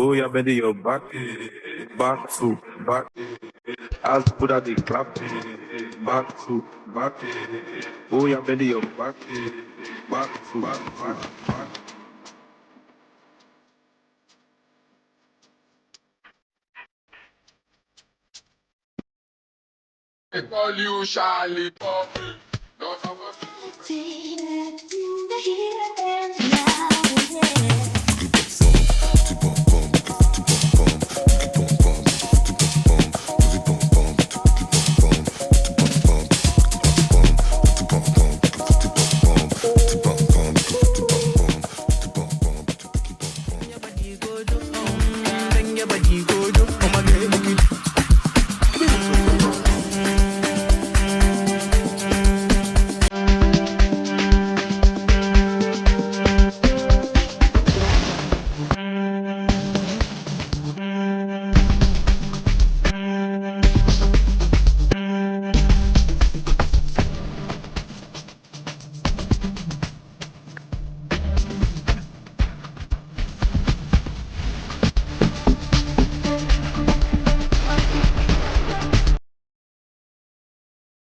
Oh, yeah, bend your back, back to back. As put out the clap, back to back. Oh, yeah, bend your back, back to back. They call you Charlie Pop. Don't know what